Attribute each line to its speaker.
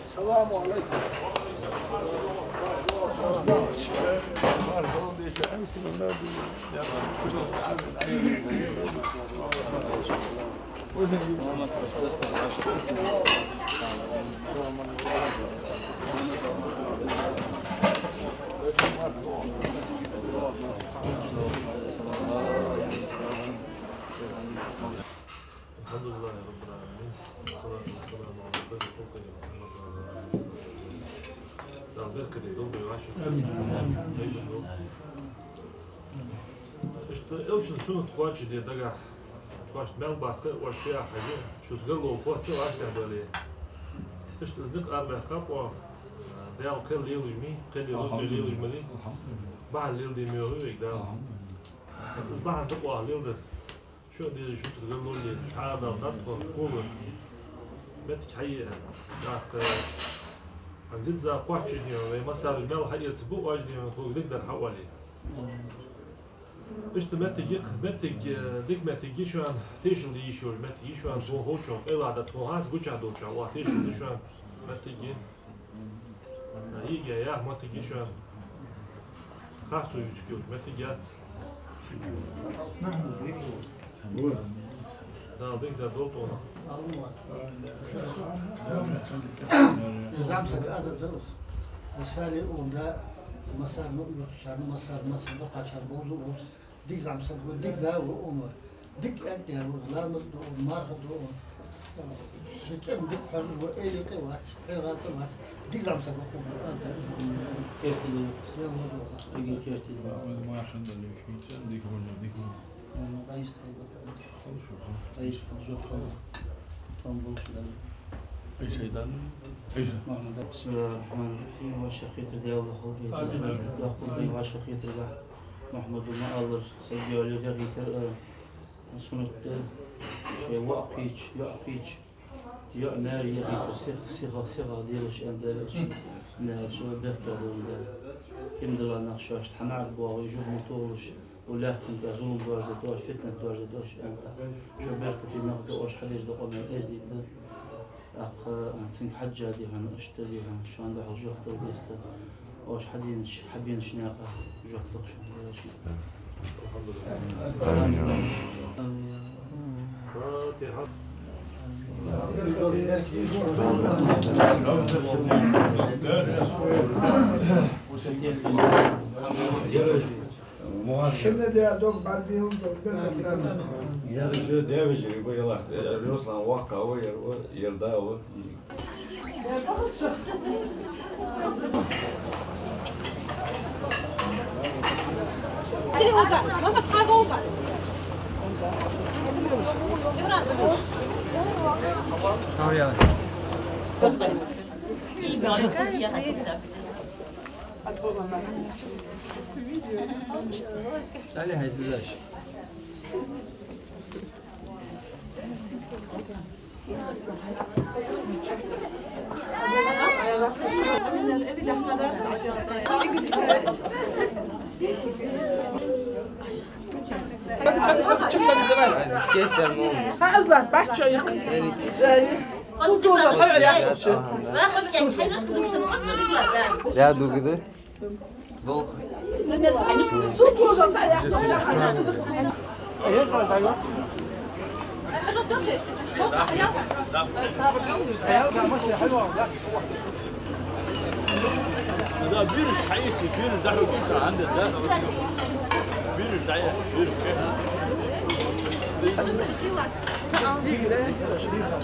Speaker 1: Selamun aleyküm.
Speaker 2: Elhamdülillahi Rabbil Alemin. Salatu vesselamu ala Resulü Işte elçin sunut koçu diye daga koç melbahtı ortaya hacı şu galo koçu varsa böyle işte zık arba kap o değal kıl yılmi kıl yılmi بعد الليل دي ميوه يقدر بعد تقوى الليل ده شو دي شو تقدر نقول لي هذا نطق قوة بيتك حقيقة راح عندي ذا قوة شنو مثلا جمال حقيقة سبوق واجد يعني هو يقدر حوالي İşte dik metigi şu an teşhil değişiyor. Metigi şu an soğuk çok. Elada tohaz guçadı uçağı. O teşhil şu an metigi iyi ya metigi şu an kaç suyu çıkıyor. Metigi at. Daha dik de dolu ona.
Speaker 1: Zamsa bir azaddır olsun. Mesela onda masar mı yutuşar masar da kaçar bozu olsun. Dik zamsa dik daha olur. Dik en diğer vurgularımız da o marka da o. Şeker dik parı bu eyleke vat, hayatı vat. Dik zamsa bu olur.
Speaker 3: Kertili. Ege kertili.
Speaker 4: Maaşın da lüksü dik bunu dik bunu.
Speaker 3: Onu da istedim. Çok tam buluşlar.
Speaker 4: Şeyden
Speaker 3: بسم الله الرحمن الرحيم وشقيت ديال الخلق يقول وشقيت محمد ما الله سجل يغيت سنت شيء وقيج يقيج يا نار يغيت صيغه ديال اش اندلش نار شو بفكر ولا يمدل نقشاش حنعرف بو يجوب مطولش ولا تنتظرون دوش دوش فتنه دوش انت شو بفكر نقدوش حديث دقنا ازدي سنك حجة دي هن اشتري هن شو عنده حجة تل بيسته أوش حبين شناقة حجة تل شو
Speaker 2: الحمد لله.
Speaker 1: Şimdi de dok bardiyum dok ben
Speaker 5: Yarışı deveci bu yıllar Ruslan vakka o yılda o.
Speaker 6: Biri uzak, Muhammed Karga uzak. İmran.
Speaker 7: Tamam ya.
Speaker 6: İyi bir ayakta ya hatta.
Speaker 7: Ali Hayzulaş.
Speaker 8: Azlar bahçe yık. Tuttuğuza tabii ya.
Speaker 7: Ya dur gidi. Dol.
Speaker 8: Tuttuğuza tabii ya.
Speaker 2: لا بيرش حقيقي بيرش ده بيرش عندك ده بيرش ده بيرش